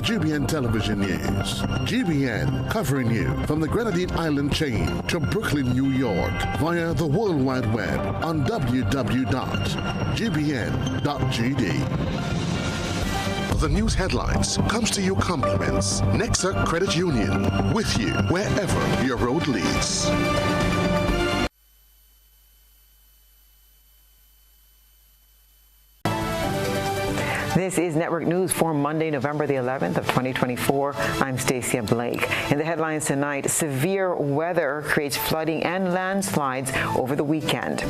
GBN television news. GBN covering you from the Grenadine Island chain to Brooklyn, New York via the World Wide Web on www.gbn.gd. The news headlines comes to you compliments Nexa Credit Union, with you wherever your road leads. This is Network News for Monday, November the 11th of 2024. I'm Stasia Blake. In the headlines tonight, severe weather creates flooding and landslides over the weekend.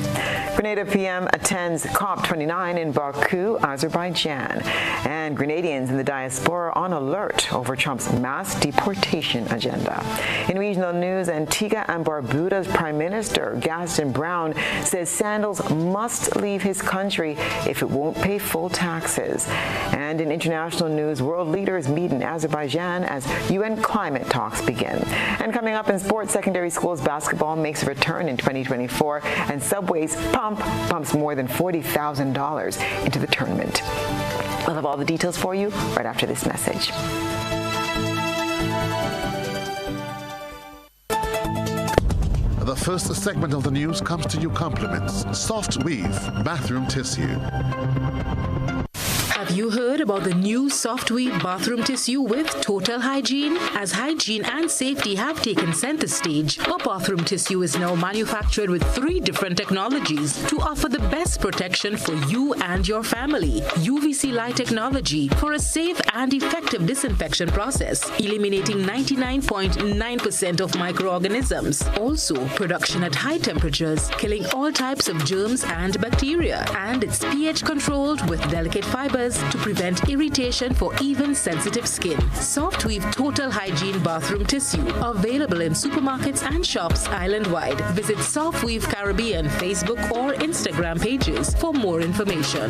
Grenada PM attends COP29 in Baku, Azerbaijan. And Grenadians in the diaspora on alert over Trump's mass deportation agenda. In regional news, Antigua and Barbuda's Prime Minister Gaston Brown says Sandals must leave his country if it won't pay full taxes. And in international news, world leaders meet in Azerbaijan as UN climate talks begin. And coming up in sports, secondary schools basketball makes a return in 2024, and Subway's pumps more than $40,000 into the tournament. We'll have all the details for you right after this message. The first segment of the news comes to you compliments Soft Weave bathroom tissue. Have you heard about the new Soft Weave bathroom tissue with total hygiene? As hygiene and safety have taken center stage, our bathroom tissue is now manufactured with 3 different technologies to offer the best protection for you and your family. UVC light technology for a safe and effective disinfection process, eliminating 99.9% of microorganisms. Also, production at high temperatures, killing all types of germs and bacteria. And it's pH controlled with delicate fibers to prevent irritation for even sensitive skin. Soft Weave Total Hygiene Bathroom Tissue, available in supermarkets and shops island-wide. Visit Soft Weave Caribbean Facebook or Instagram pages for more information.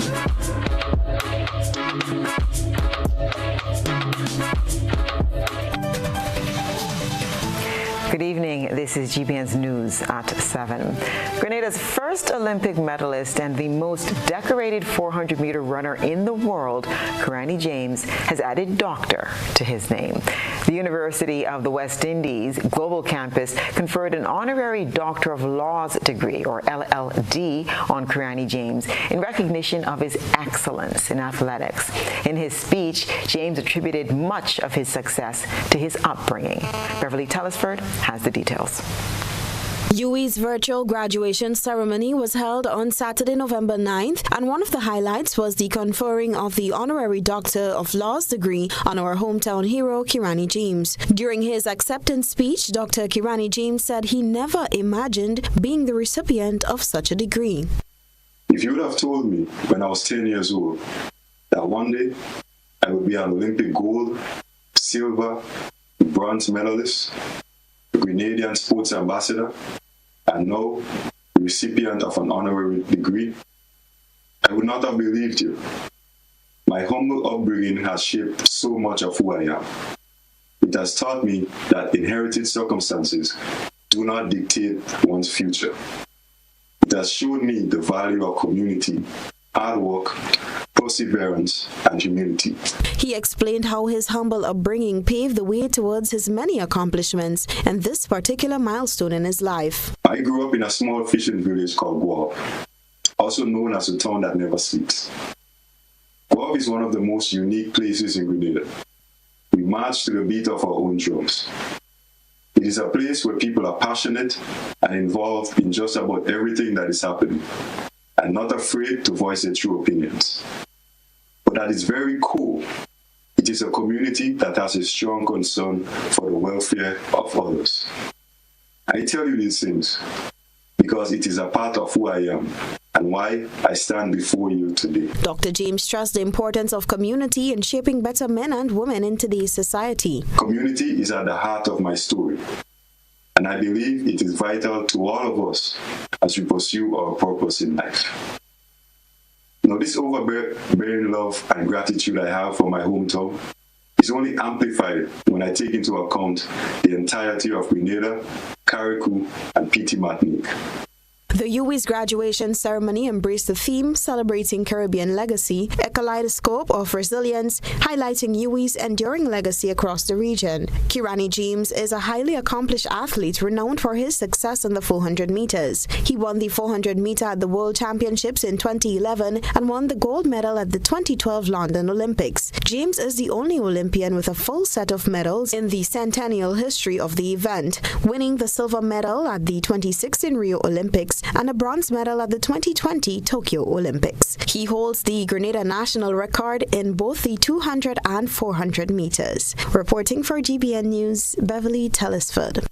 Good evening. This is GBN's News at 7. Grenada's first Olympic medalist and the most decorated 400-meter runner in the world, Kirani James, has added doctor to his name. The University of the West Indies Global Campus conferred an honorary Doctor of Laws degree, or LLD, on Kirani James in recognition of his excellence in athletics. In his speech, James attributed much of his success to his upbringing. Beverly Telesford has the details. UWI's virtual graduation ceremony was held on Saturday, November 9th, and one of the highlights was the conferring of the Honorary Doctor of Laws degree on our hometown hero, Kirani James. During his acceptance speech, Dr. Kirani James said he never imagined being the recipient of such a degree. If you would have told me when I was 10 years old that one day I would be an Olympic gold, silver, bronze medalist, a Grenadian sports ambassador, and now the recipient of an honorary degree, I would not have believed you. My humble upbringing has shaped so much of who I am. It has taught me that inherited circumstances do not dictate one's future. It has shown me the value of community, hard work, perseverance, and humility. He explained how his humble upbringing paved the way towards his many accomplishments and this particular milestone in his life. I grew up in a small fishing village called Guelph, also known as the town that never sleeps. Guelph is one of the most unique places in Grenada. We march to the beat of our own drums. It is a place where people are passionate and involved in just about everything that is happening, and not afraid to voice their true opinions. But at its very core, it is a community that has a strong concern for the welfare of others. I tell you these things because it is a part of who I am and why I stand before you today. Dr. James stressed the importance of community in shaping better men and women in today's society. Community is at the heart of my story, and I believe it is vital to all of us as we pursue our purpose in life. Now, this overbearing love and gratitude I have for my hometown is only amplified when I take into account the entirety of Grenada, Carriacou, and Petit Martinique. The UWI's graduation ceremony embraced the theme celebrating Caribbean legacy, a kaleidoscope of resilience, highlighting UWI's enduring legacy across the region. Kirani James is a highly accomplished athlete renowned for his success in the 400 meters. He won the 400 meter at the World Championships in 2011 and won the gold medal at the 2012 London Olympics. James is the only Olympian with a full set of medals in the centennial history of the event, winning the silver medal at the 2016 Rio Olympics and a bronze medal at the 2020 Tokyo Olympics. He holds the Grenada national record in both the 200 and 400 meters. Reporting for GBN News, Beverly Telesford.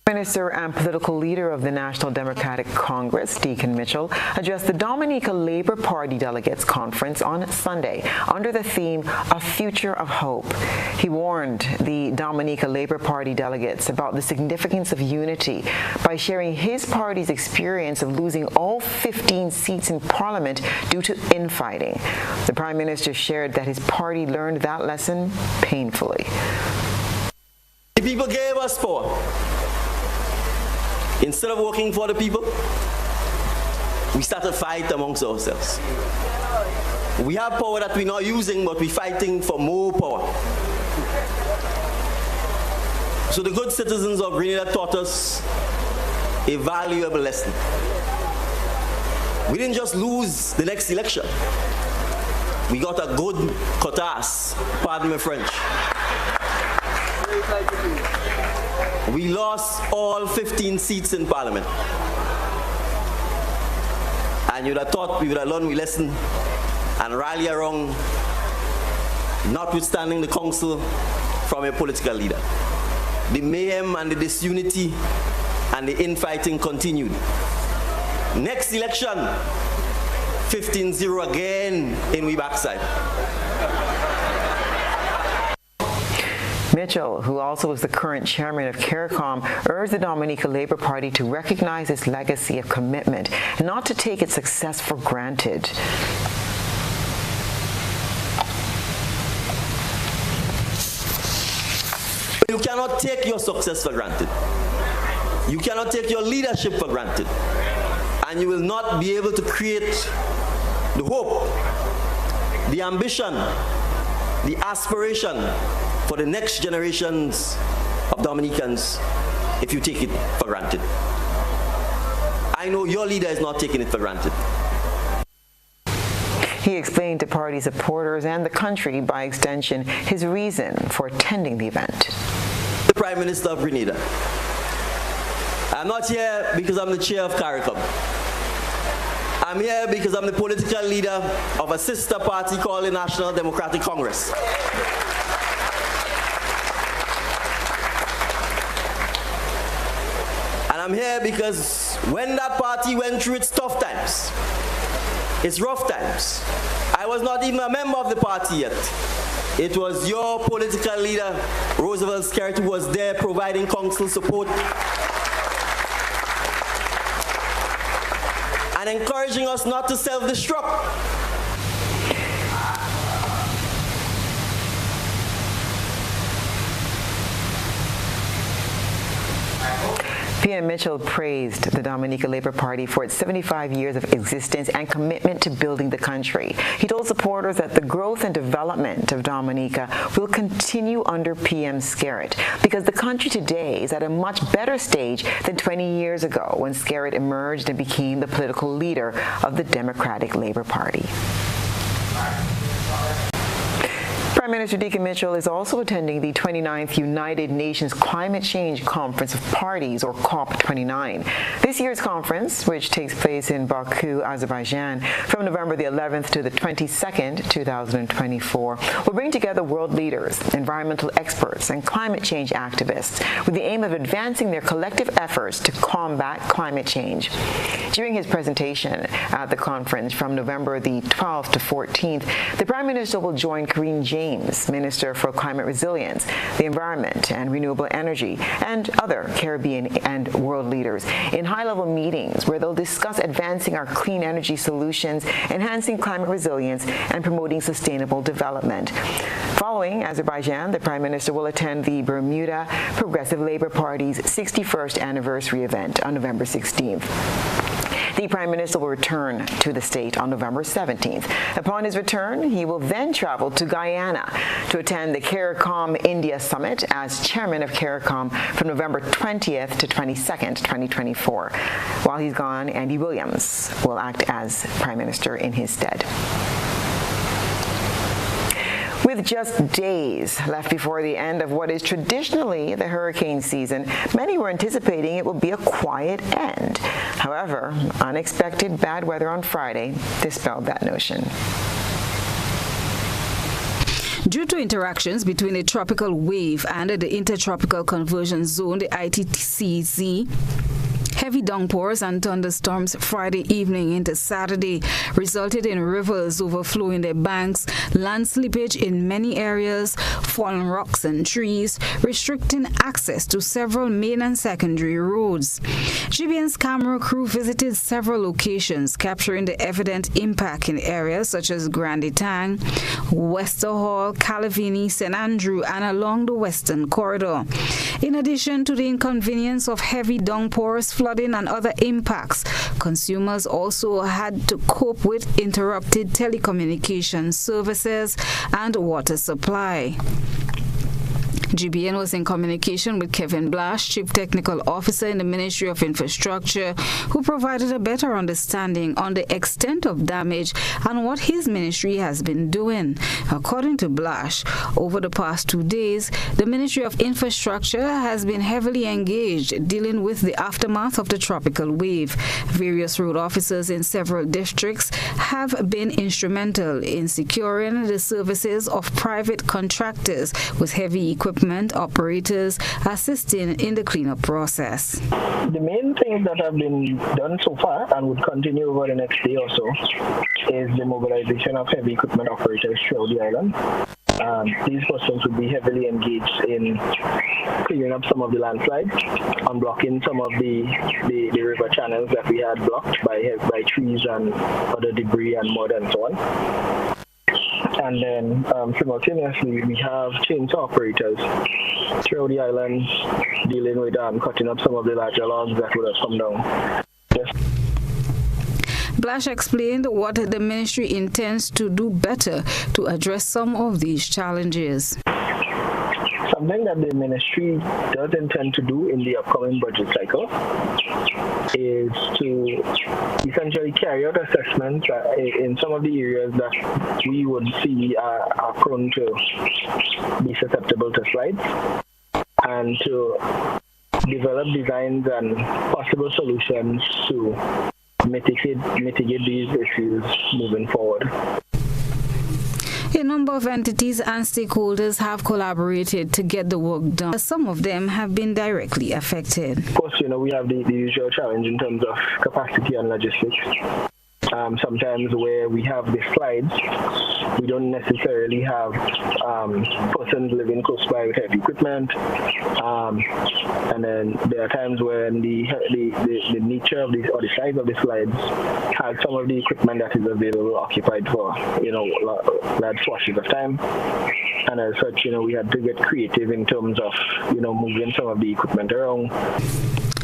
Minister and political leader of the National Democratic Congress, Deacon Mitchell, addressed the Dominica Labour Party Delegates Conference on Sunday under the theme, A Future of Hope. He warned the Dominica Labour Party delegates about the significance of unity by sharing his party's experience of losing all 15 seats in Parliament due to infighting. The Prime Minister shared that his party learned that lesson painfully. The people gave us power. Instead of working for the people, we started fight amongst ourselves. We have power that we're not using, but we're fighting for more power. So the good citizens of Grenada taught us a valuable lesson. We didn't just lose the next election. We got a good cotasse, pardon my French. We lost all 15 seats in Parliament. And you'd have thought we would have learned we lesson and rally around, notwithstanding the council from a political leader. The mayhem and the disunity and the infighting continued. Next election, 15-0 again in we backside. Mitchell, who also is the current chairman of CARICOM, urged the Dominica Labour Party to recognize its legacy of commitment and not to take its success for granted. You cannot take your success for granted. You cannot take your leadership for granted. And you will not be able to create the hope, the ambition, the aspiration for the next generations of Dominicans if you take it for granted. I know your leader is not taking it for granted. He explained to party supporters and the country, by extension, his reason for attending the event. The Prime Minister of Grenada. I'm not here because I'm the chair of CARICOM. I'm here because I'm the political leader of a sister party called the National Democratic Congress. And I'm here because when that party went through its tough times, its rough times, I was not even a member of the party yet. It was your political leader, Roosevelt Skerrit, who was there providing council support and encouraging us not to self-destruct. PM Mitchell praised the Dominica Labour Party for its 75 years of existence and commitment to building the country. He told supporters that the growth and development of Dominica will continue under PM Skerrit because the country today is at a much better stage than 20 years ago when Skerrit emerged and became the political leader of the Democratic Labour Party. Prime Minister Deacon Mitchell is also attending the 29th United Nations Climate Change Conference of Parties, or COP29. This year's conference, which takes place in Baku, Azerbaijan, from November the 11th to the 22nd, 2024, will bring together world leaders, environmental experts, and climate change activists with the aim of advancing their collective efforts to combat climate change. During his presentation at the conference from November the 12th to 14th, the Prime Minister will join Karine James, Minister for Climate Resilience, the Environment and Renewable Energy, and other Caribbean and world leaders in high-level meetings where they'll discuss advancing our clean energy solutions, enhancing climate resilience, and promoting sustainable development. Following Azerbaijan, the Prime Minister will attend the Bermuda Progressive Labour Party's 61st anniversary event on November 16th. The Prime Minister will return to the state on November 17th. Upon his return, he will then travel to Guyana to attend the CARICOM India Summit as chairman of CARICOM from November 20th to 22nd, 2024. While he's gone, Andy Williams will act as Prime Minister in his stead. With just days left before the end of what is traditionally the hurricane season, many were anticipating it would be a quiet end. However, unexpected bad weather on Friday dispelled that notion. Due to interactions between a tropical wave and the Intertropical Conversion Zone, the ITCZ, heavy downpours and thunderstorms Friday evening into Saturday resulted in rivers overflowing their banks, land slippage in many areas, fallen rocks and trees, restricting access to several main and secondary roads. GBN's camera crew visited several locations, capturing the evident impact in areas such as Grande Tang, Wester Hall, Calavini, St. Andrew, and along the Western Corridor. In addition to the inconvenience of heavy downpours, flooding, and other impacts, consumers also had to cope with interrupted telecommunications services and water supply. GBN was in communication with Kevin Blash, Chief Technical Officer in the Ministry of Infrastructure, who provided a better understanding on the extent of damage and what his ministry has been doing. According to Blash, over the past 2 days, the Ministry of Infrastructure has been heavily engaged dealing with the aftermath of the tropical wave. Various road officers in several districts have been instrumental in securing the services of private contractors with heavy equipment operators assisting in the cleanup process. The main things that have been done so far and would continue over the next day or so is the mobilization of heavy equipment operators throughout the island. These persons would be heavily engaged in clearing up some of the landslides, unblocking some of the river channels that we had blocked by trees and other debris and mud and so on. And then simultaneously, we have chainsaw operators throughout the island dealing with cutting up some of the larger logs that would have come down. Blash explained what the ministry intends to do better to address some of these challenges. Something that the ministry does intend to do in the upcoming budget cycle is to essentially carry out assessments in some of the areas that we would see are prone to be susceptible to slides, and to develop designs and possible solutions to mitigate these issues moving forward. A number of entities and stakeholders have collaborated to get the work done. Some of them have been directly affected. Of course, we have the usual challenge in terms of capacity and logistics. Sometimes where we have the slides, we don't necessarily have persons living close by with heavy equipment. And then there are times when the nature of these or the size of the slides has some of the equipment that is available occupied for large swatches of time. And as such, we had to get creative in terms of moving some of the equipment around.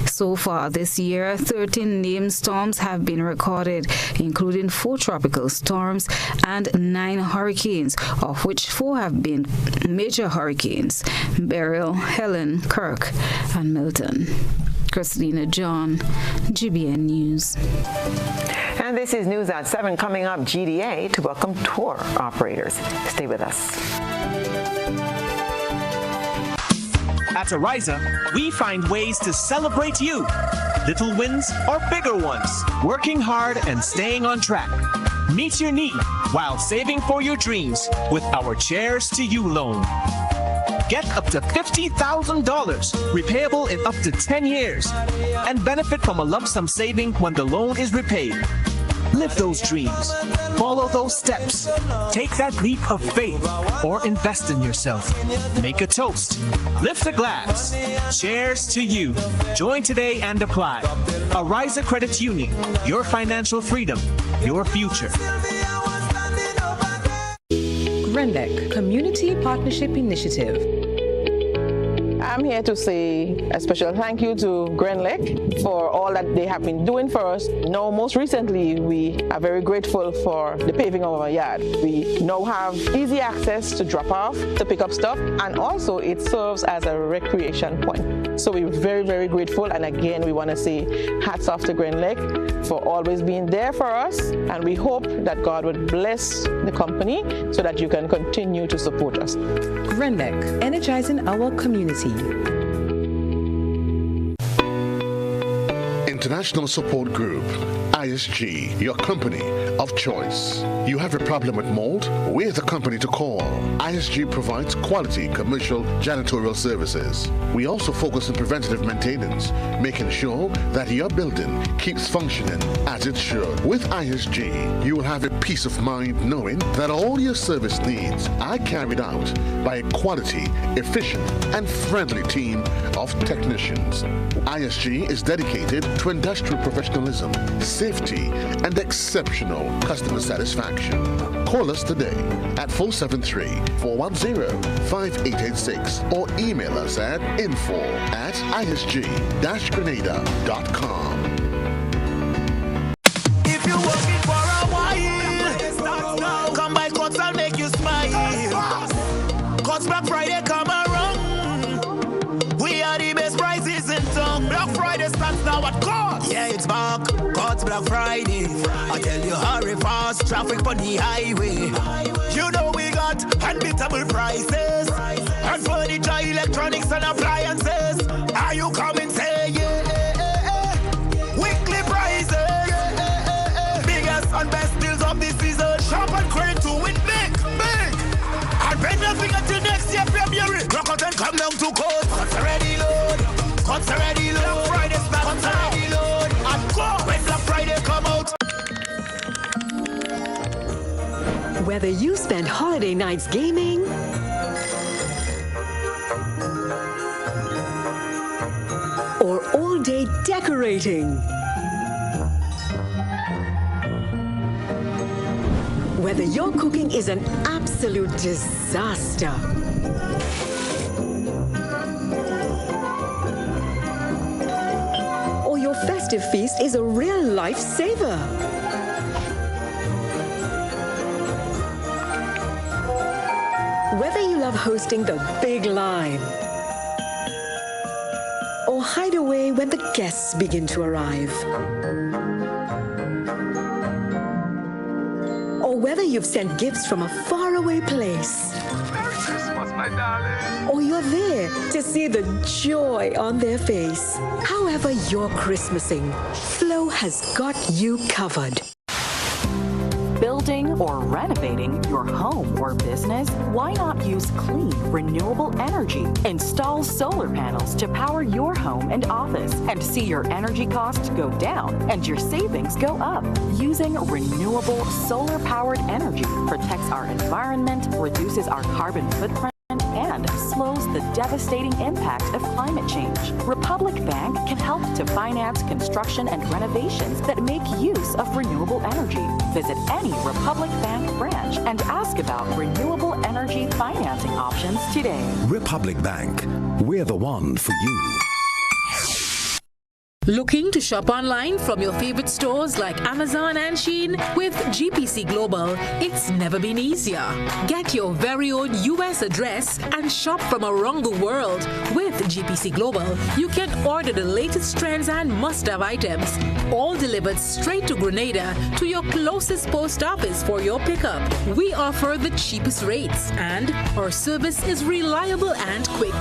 So far this year, 13 named storms have been recorded, including 4 tropical storms and 9 hurricanes, of which 4 have been major hurricanes: Beryl, Helen, Kirk, and Milton. Christina John, GBN News. And this is News at 7 coming up. GDA to welcome tour operators. Stay with us. At Ariza, we find ways to celebrate you. Little wins or bigger ones. Working hard and staying on track. Meet your need while saving for your dreams with our Chairs to You loan. Get up to $50,000, repayable in up to 10 years, and benefit from a lump sum saving when the loan is repaid. Live those dreams. Follow those steps. Take that leap of faith or invest in yourself. Make a toast. Lift a glass. Cheers to you. Join today and apply. Ariza Credit Union. Your financial freedom. Your future. GRENLEC Community Partnership Initiative. I'm here to say a special thank you to GRENLEC for all that they have been doing for us. Now, most recently, we are very grateful for the paving of our yard. We now have easy access to drop off, to pick up stuff, and also it serves as a recreation point. So we're very, very grateful. And again, we want to say hats off to GRENLEC for always being there for us. And we hope that God would bless the company so that you can continue to support us. GRENLEC, energizing our community. International Support Group, ISG, your company of choice. You have a problem with mold? We're the company to call. ISG provides quality commercial janitorial services. We also focus on preventative maintenance, making sure that your building keeps functioning as it should. With ISG, you will have a peace of mind knowing that all your service needs are carried out by a quality, efficient, and friendly team of technicians. ISG is dedicated to industrial professionalism, safety, and exceptional customer satisfaction. Call us today at 473-410-5886 or email us at info@isg-grenada.com. If you're working for a while, come by Cuts, I'll make you smile. Cuts Black Friday come around. We are the best prices in town. Black Friday starts now at Cuts. Yeah, it's back. Cuts Black Friday. I tell you, hurry fast, traffic on the highway. You know we got unbeatable prices. And furniture, electronics, and appliances. Are you coming? Say yeah. Weekly prices. Biggest and best deals of this season. Shop and credit to win big, big. And bend nothing until next year, February. Rock out and come down to Cuts. Cuts already load. Cuts already load. Black Friday start. Cuts already load. And go when Black Friday come out. Whether you spend holiday nights gaming or all day decorating, whether your cooking is an absolute disaster, or your festive feast is a real lifesaver. Whether you love hosting the big line or hide away when the guests begin to arrive, or whether you've sent gifts from a faraway place, Merry Christmas, my darling. or you're there to see the joy on their face. However you're Christmasing, Flow has got you covered. Building or renovating your home or business? Why not use clean, renewable energy? Install solar panels to power your home and office and see your energy costs go down and your savings go up. Using renewable solar-powered energy protects our environment, reduces our carbon footprint, and slows the devastating impact of climate change. Republic Bank can help to finance construction and renovations that make use of renewable energy. Visit any Republic Bank branch and ask about renewable energy financing options today. Republic Bank, we're the one for you. Looking to shop online from your favorite stores like Amazon and Shein? With GPC Global, it's never been easier. Get your very own US address and shop from around the world. With GPC Global, you can order the latest trends and must-have items, all delivered straight to Grenada to your closest post office for your pickup. We offer the cheapest rates and our service is reliable and quick.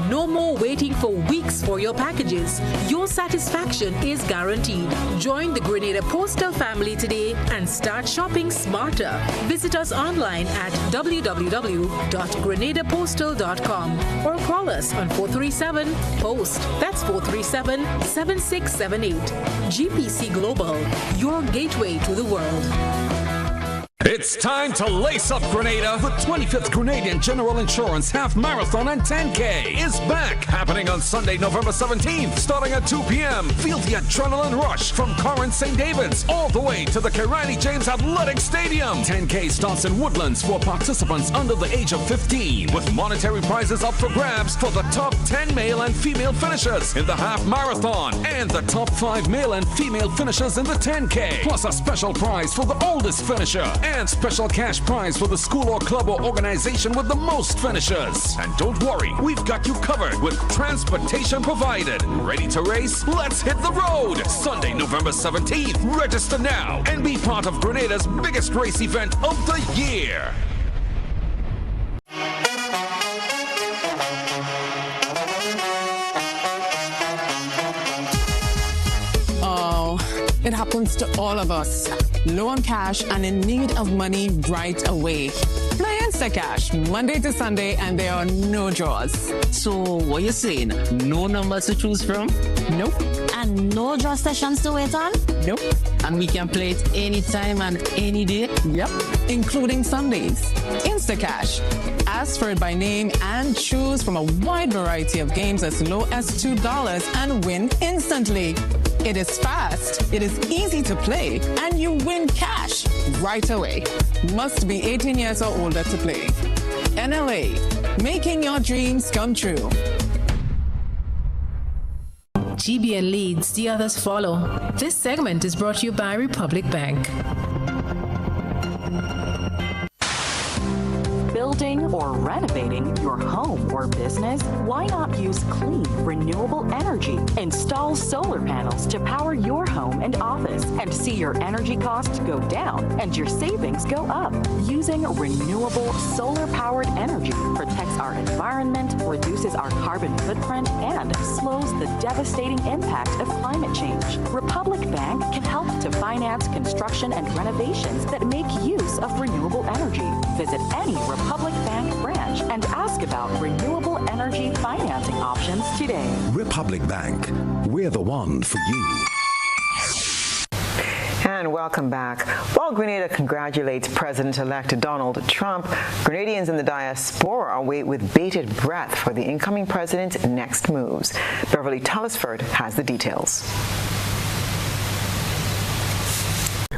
No more waiting for weeks for your packages. Your satisfaction is guaranteed. Join the Grenada Postal family today and start shopping smarter. Visit us online at www.grenadapostal.com or call us on 437-POST. That's 437-7678. GPC Global, your gateway to the world. It's time to lace up, Grenada. The 25th Grenadian General Insurance Half Marathon and 10K is back, happening on Sunday, November 17th, starting at 2 p.m. Feel the adrenaline rush from Corinth St. David's all the way to the Kirani James Athletic Stadium. 10K starts in Woodlands for participants under the age of 15, with monetary prizes up for grabs for the top 10 male and female finishers in the half marathon and the top 5 male and female finishers in the 10K, plus a special prize for the oldest finisher and special cash prize for the school or club or organization with the most finishers. And don't worry, we've got you covered with transportation provided. Ready to race? Let's hit the road! Sunday, November 17th. Register now and be part of Grenada's biggest race event of the year. It happens to all of us. Low on cash and in need of money right away. Play Instacash Monday to Sunday and there are no draws. So what you saying? No numbers to choose from? Nope. And no draw sessions to wait on? Nope. And we can play it anytime and any day? Yep. Including Sundays. Instacash. Ask for it by name and choose from a wide variety of games as low as $2 and win instantly. It is fast, it is easy to play, and you win cash right away. Must be 18 years or older to play. NLA, making your dreams come true. GBN leads, the others follow. This segment is brought to you by Republic Bank. Building or renovating your home or business? Why not use clean, renewable energy? Install solar panels to power your home and office and see your energy costs go down and your savings go up. Using renewable solar-powered energy protects our environment, reduces our carbon footprint, and slows the devastating impact of climate change. Republic Bank can help to finance construction and renovations that make use of renewable energy. Visit any Republic Bank branch and ask about renewable energy financing options today. Republic Bank, we're the one for you. And welcome back. While Grenada congratulates President-elect Donald Trump, Grenadians in the diaspora await with bated breath for the incoming president's next moves. Beverly Tullisford has the details.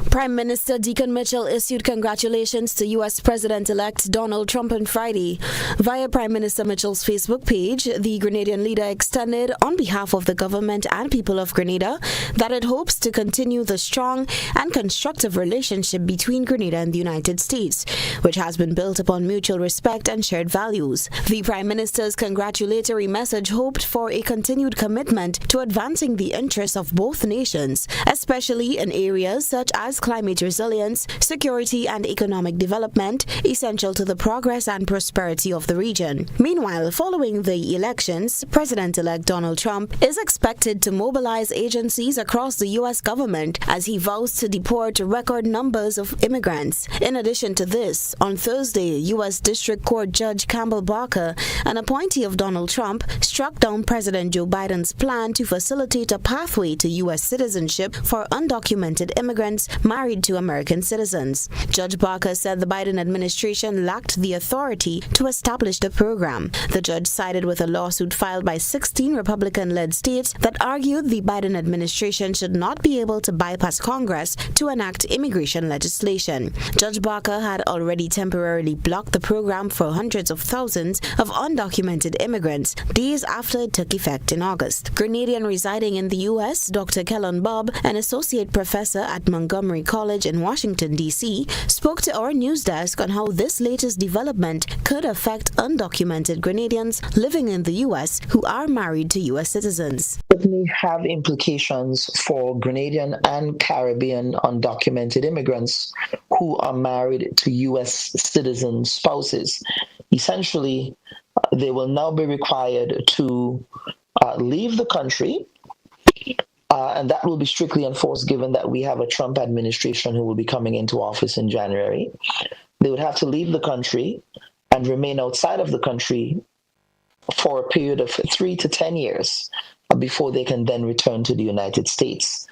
Prime Minister Deacon Mitchell issued congratulations to U.S. President-elect Donald Trump on Friday. Via Prime Minister Mitchell's Facebook page, the Grenadian leader extended, on behalf of the government and people of Grenada, that it hopes to continue the strong and constructive relationship between Grenada and the United States, which has been built upon mutual respect and shared values. The Prime Minister's congratulatory message hoped for a continued commitment to advancing the interests of both nations, especially in areas such as climate resilience, security and economic development, essential to the progress and prosperity of the region. Meanwhile, following the elections, President-elect Donald Trump is expected to mobilize agencies across the U.S. government as he vows to deport record numbers of immigrants. In addition to this, on Thursday, U.S. District Court Judge Campbell Barker, an appointee of Donald Trump, struck down President Joe Biden's plan to facilitate a pathway to U.S. citizenship for undocumented immigrants married to American citizens. Judge Barker said the Biden administration lacked the authority to establish the program. The judge sided with a lawsuit filed by 16 Republican-led states that argued the Biden administration should not be able to bypass Congress to enact immigration legislation. Judge Barker had already temporarily blocked the program for hundreds of thousands of undocumented immigrants days after it took effect in August. Grenadian residing in the U.S., Dr. Kellen Bob, an associate professor at Montgomery College in Washington, D.C., spoke to our news desk on how this latest development could affect undocumented Grenadians living in the U.S. who are married to U.S. citizens. Certainly have implications for Grenadian and Caribbean undocumented immigrants who are married to U.S. citizen spouses. Essentially, they will now be required to leave the country. And that will be strictly enforced given that we have a Trump administration who will be coming into office in January. They would have to leave the country and remain outside of the country for a period of 3 to 10 years before they can then return to the United States.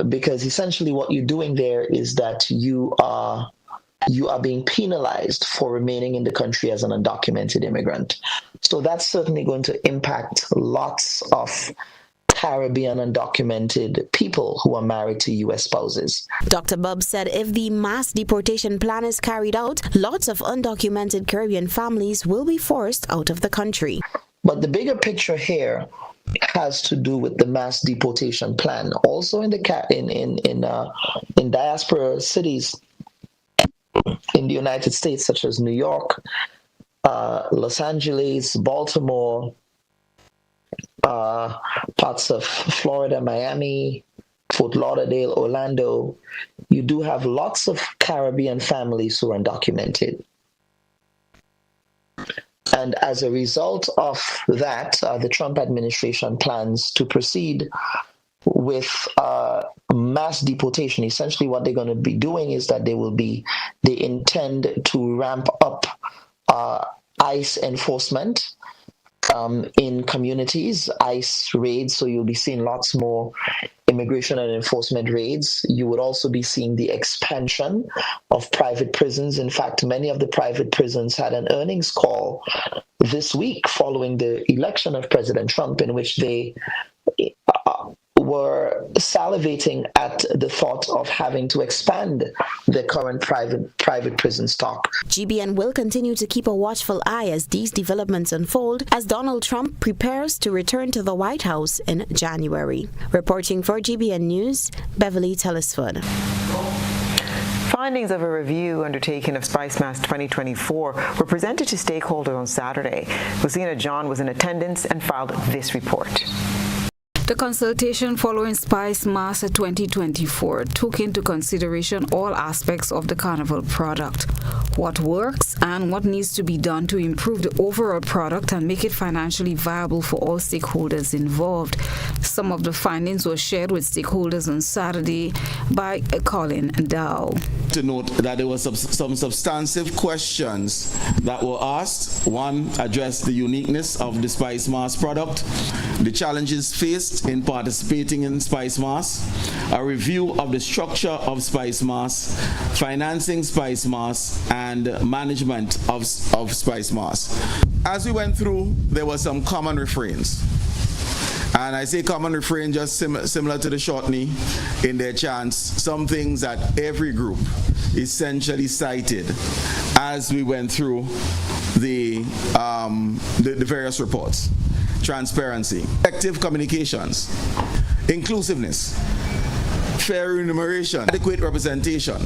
Because essentially what you're doing there is that you are you are being penalized for remaining in the country as an undocumented immigrant. So that's certainly going to impact lots of Caribbean undocumented people who are married to U.S. spouses. Dr. Bubb said if the mass deportation plan is carried out, lots of undocumented Caribbean families will be forced out of the country. But the bigger picture here has to do with the mass deportation plan. Also in diaspora cities in the United States, such as New York, Los Angeles, Baltimore, parts of Florida, Miami, Fort Lauderdale, Orlando, you do have lots of Caribbean families who are undocumented. And as a result of that, the Trump administration plans to proceed with mass deportation. Essentially, what they're going to be doing is that they intend to ramp up ICE enforcement in communities, ICE raids, so you'll be seeing lots more immigration and enforcement raids. You would also be seeing the expansion of private prisons. In fact, many of the private prisons had an earnings call this week following the election of President Trump, in which they were salivating at the thought of having to expand the current private prison stock. GBN will continue to keep a watchful eye as these developments unfold as Donald Trump prepares to return to the White House in January. Reporting for GBN News, Beverly Telesford. Findings of a review undertaken of SpiceMass 2024 were presented to stakeholders on Saturday. Lucina John was in attendance and filed this report. The consultation following SpiceMass 2024 took into consideration all aspects of the Carnival product, what works and what needs to be done to improve the overall product and make it financially viable for all stakeholders involved. Some of the findings were shared with stakeholders on Saturday by Colin Dow. To note that there were some substantive questions that were asked. One addressed the uniqueness of the SpiceMass product, the challenges faced in participating in SpiceMass, a review of the structure of SpiceMass, financing SpiceMass, and management of SpiceMass. As we went through, there were some common refrains. And I say common refrain just similar to the shortney in their chants, some things that every group essentially cited as we went through the various reports. Transparency, effective communications, inclusiveness, fair remuneration, adequate representation.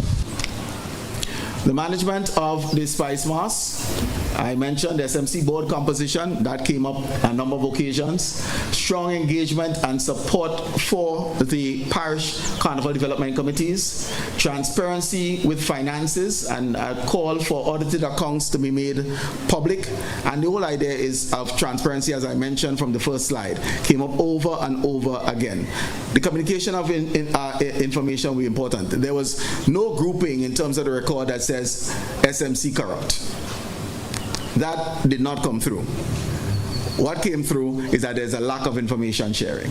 The management of the SpiceMass, I mentioned the SMC board composition, that came up a number of occasions. Strong engagement and support for the parish carnival development committees. Transparency with finances and a call for audited accounts to be made public. And the whole idea is of transparency, as I mentioned from the first slide, came up over and over again. The communication of information will be important. There was no grouping in terms of the record that says SMC corrupt. That did not come through. What came through is that there's a lack of information sharing.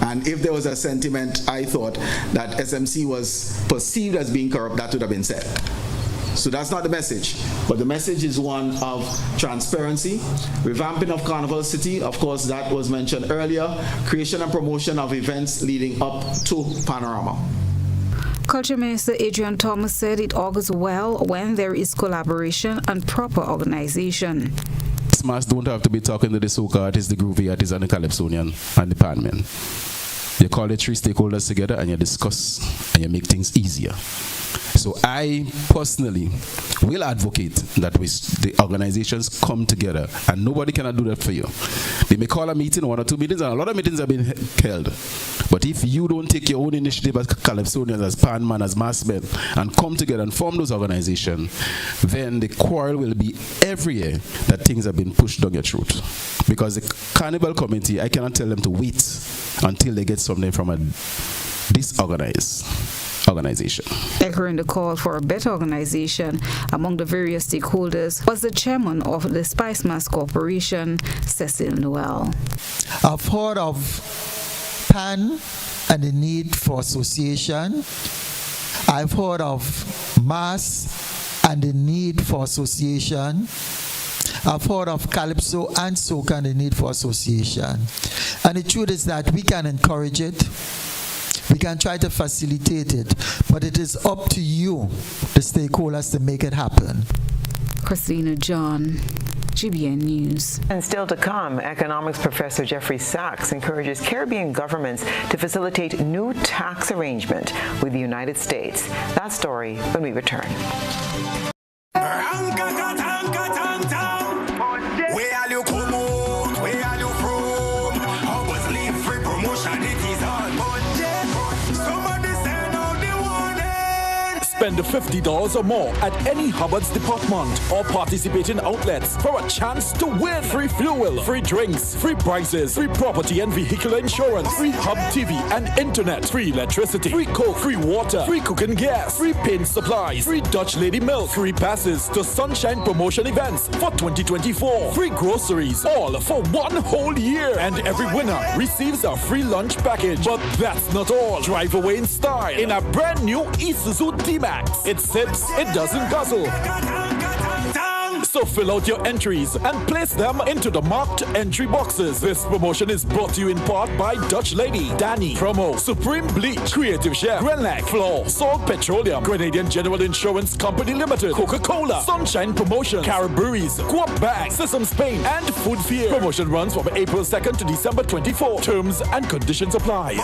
And if there was a sentiment, I thought, that SMC was perceived as being corrupt, that would have been said. So that's not the message. But the message is one of transparency, revamping of Carnival City, of course, that was mentioned earlier, creation and promotion of events leading up to Panorama. Culture Minister Adrian Thomas said it augurs well when there is collaboration and proper organization. SmaS don't have to be talking to the soca artists, the groovy artists, and the calypsonian and the panmen. You call the three stakeholders together and you discuss and you make things easier. So I personally will advocate that the organizations come together, and nobody cannot do that for you. They may call a meeting, 1 or 2 meetings, and a lot of meetings have been held. But if you don't take your own initiative as calypsonians, as panman, as massmen, and come together and form those organizations, then the quarrel will be every year that things have been pushed down your throat. Because the Carnival Committee, I cannot tell them to wait until they get something from a disorganized organization. Echoing the call for a better organization among the various stakeholders was the chairman of the SpiceMass Corporation, Cecil Noel. I've heard of PAN and the need for association. I've heard of mass and the need for association. I've heard of Calypso and Soca and the need for association. And the truth is that we can encourage it. We can try to facilitate it. But it is up to you, the stakeholders, to make it happen. Christina John, GBN News. And still to come, economics professor Jeffrey Sachs encourages Caribbean governments to facilitate new tax arrangement with the United States. That story when we return. Spend $50 or more at any Hubbard's department or participating outlets for a chance to win free fuel, free drinks, free prizes, free property and vehicle insurance, free Hub TV and internet, free electricity, free coke, free water, free cooking gas, free paint supplies, free Dutch Lady milk, free passes to Sunshine promotion events for 2024, free groceries, all for one whole year. And every winner receives a free lunch package. But that's not all. Drive away in style in a brand new Isuzu D-Max. It sips, it doesn't guzzle. So fill out your entries and place them into the marked entry boxes. This promotion is brought to you in part by Dutch Lady, Danny, Promo, Supreme Bleach, Creative Chef, Grenlac, Floor, Salt Petroleum, Grenadian General Insurance Company Limited, Coca-Cola, Sunshine Promotion, Caribberies, Guap Bag, Sesame Spain, and Food Fear. Promotion runs from April 2nd to December 24. Terms and conditions apply.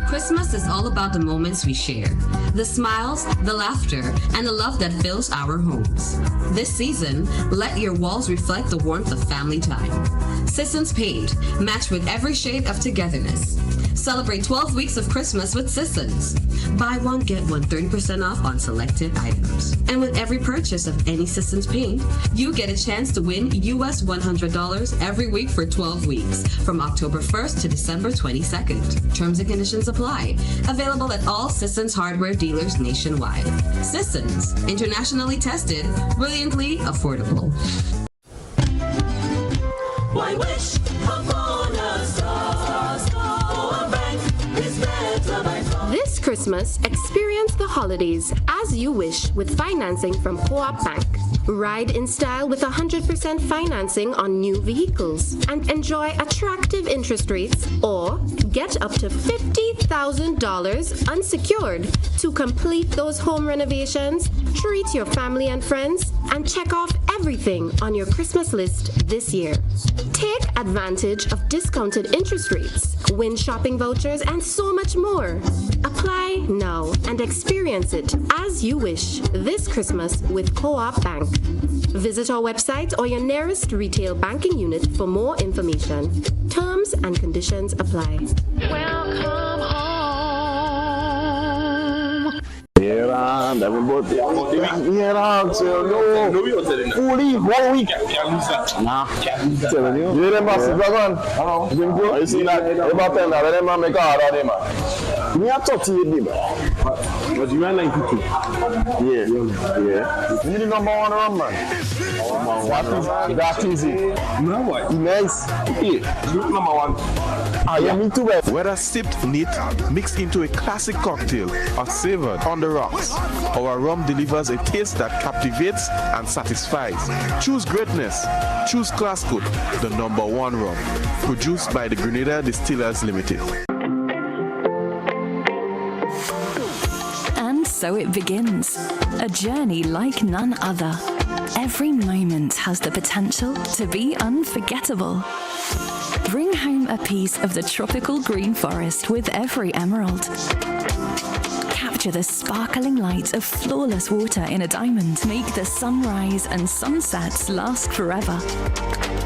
Christmas is all about the moments we share, the smiles, the laughter, and the love that fills our homes. This season, let your walls reflect the warmth of family time. Sisson's Paint, match with every shade of togetherness. Celebrate 12 weeks of Christmas with Sissons. Buy one, get one 30% off on selected items. And with every purchase of any Sissons Paint, you get a chance to win US $100 every week for 12 weeks, from October 1st to December 22nd. Terms and conditions apply. Available at all Sissons hardware dealers nationwide. Sissons, internationally tested, brilliantly affordable. Why wish upon a star? Our bank is better by far. This Christmas, experience the holidays as you wish with financing from Co-op Bank. Ride in style with 100% financing on new vehicles and enjoy attractive interest rates, or get up to $50,000 unsecured to complete those home renovations, treat your family and friends, and check off everything on your Christmas list this year. Take advantage of discounted interest rates, win shopping vouchers, and so much more. Apply now and experience it as you wish this Christmas with Co-op Bank. Visit our website or your nearest retail banking unit for more information. Terms and conditions apply. Welcome home. Yeah, everybody. Yeah, fully 1 week. Nah, telling you. You remember Dragon? You see that? About 10, I remember make a hard on him. Me a 38, but you are 92. Yeah. You need the number one run, man. That easy. No, what? Nice. Yeah. Number one. Yeah, me too. Whether sipped neat, mixed into a classic cocktail, or savored on the rocks, our rum delivers a taste that captivates and satisfies. Choose greatness. Choose Classcoat, the number one rum. Produced by the Grenada Distillers Limited. So it begins, a journey like none other. Every moment has the potential to be unforgettable. Bring home a piece of the tropical green forest with every emerald. Capture the sparkling light of flawless water in a diamond. Make the sunrise and sunsets last forever.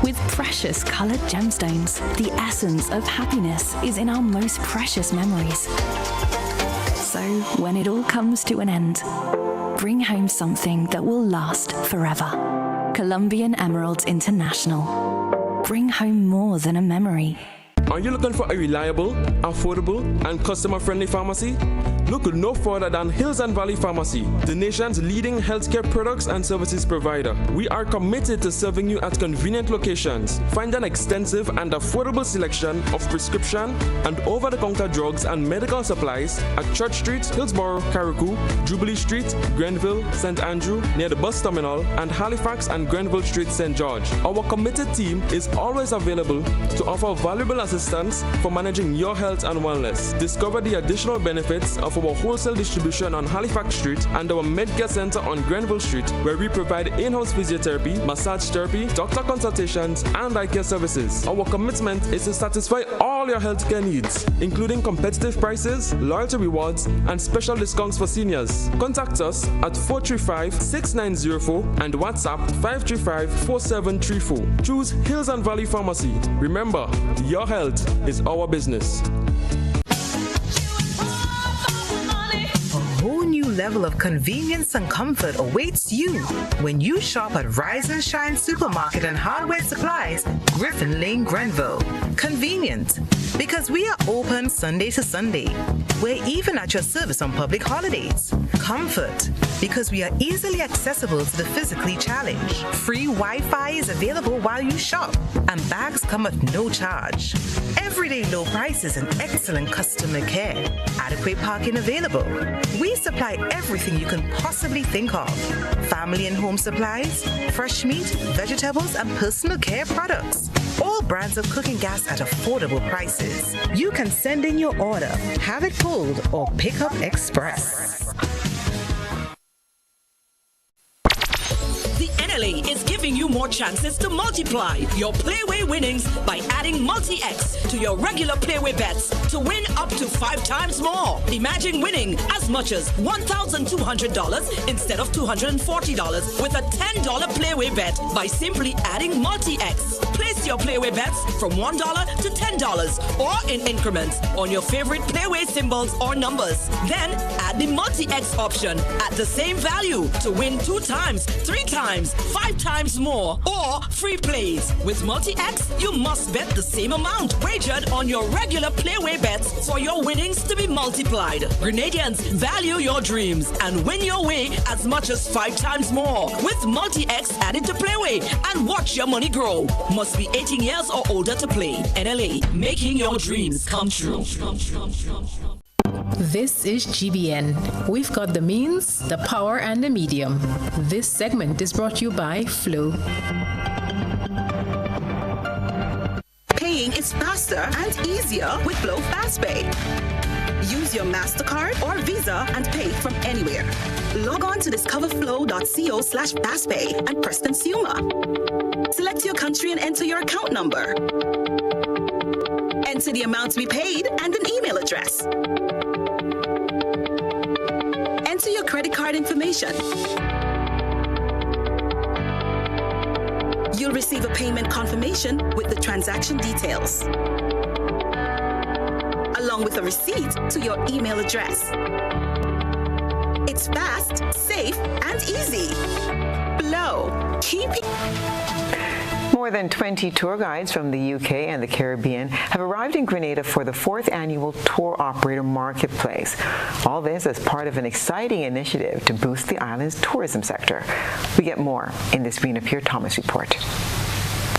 With precious colored gemstones, the essence of happiness is in our most precious memories. So, when it all comes to an end, bring home something that will last forever. Colombian Emeralds International. Bring home more than a memory. Are you looking for a reliable, affordable, and customer-friendly pharmacy? look no further than Hills and Valley Pharmacy, the nation's leading healthcare products and services provider. We are committed to serving you at convenient locations. Find an extensive and affordable selection of prescription and over-the-counter drugs and medical supplies at Church Street, Hillsborough, Carriacou, Jubilee Street, Grenville, St. Andrew, near the bus terminal, and Halifax and Grenville Street, St. George. Our committed team is always available to offer valuable assistance for managing your health and wellness. Discover the additional benefits of our wholesale distribution on Halifax Street and our Medcare Center on Grenville Street, where we provide in-house physiotherapy, massage therapy, doctor consultations, and eye care services. Our commitment is to satisfy all your healthcare needs, including competitive prices, loyalty rewards, and special discounts for seniors. Contact us at 435-6904 and WhatsApp 535-4734. Choose Hills and Valley Pharmacy. Remember, your health is our business. A whole new level of convenience and comfort awaits you when you shop at Rise and Shine Supermarket and Hardware Supplies, Griffin Lane, Grenville. Convenient, because we are open Sunday to Sunday. We're even at your service on public holidays. Comfort, because we are easily accessible to the physically challenged. Free Wi-Fi is available while you shop, and bags come at no charge. Everyday low prices and excellent customer care. Adequate parking available. We supply everything you can possibly think of. Family and home supplies, fresh meat, vegetables, and personal care products. All brands of cooking gas at affordable prices. You can send in your order, have it pulled, or pick up express. The NLA is giving you more chances to multiply your Playway winnings by adding Multi-X to your regular Playway bets to win up to 5 times more. Imagine winning as much as $1,200 instead of $240 with a $10 Playway bet by simply adding Multi-X. Place your Playway bets from $1 to $10 or in increments on your favorite Playway symbols or numbers. Then add the Multi-X option at the same value to win 2 times, 3 times, 5 times more, or free plays. With Multi-X, you must bet the same amount wagered on your regular Playway bets for your winnings to be multiplied. Grenadians, value your dreams and win your way as much as 5 times more with Multi-X added to Playway and watch your money grow. Must be 18 years or older to play. NLA, making your dreams come true. This is GBN. We've got the means, the power, and the medium. This segment is brought to you by Flow. Paying is faster and easier with Flow FastPay. Use your MasterCard or Visa and pay from anywhere. Log on to discoverflow.co/fastpay and press consumer. Select your country and enter your account number. Enter the amount to be paid and an email address. Enter your credit card information. You'll receive a payment confirmation with the transaction details, along with a receipt to your email address. It's fast, safe, and easy. Flow. Keep it. More than 20 tour guides from the UK and the Caribbean have arrived in Grenada for the 4th annual Tour Operator Marketplace. All this as part of an exciting initiative to boost the island's tourism sector. We get more in this Rena Pierre-Thomas report.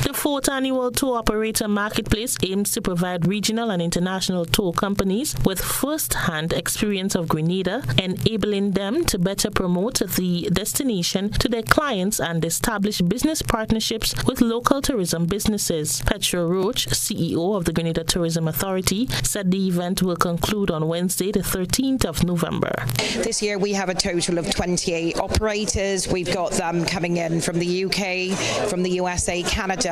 The 4th annual Tour Operator Marketplace aims to provide regional and international tour companies with first-hand experience of Grenada, enabling them to better promote the destination to their clients and establish business partnerships with local tourism businesses. Petra Roach, CEO of the Grenada Tourism Authority, said the event will conclude on Wednesday, the 13th of November. This year we have a total of 28 operators. We've got them coming in from the UK, from the USA, Canada,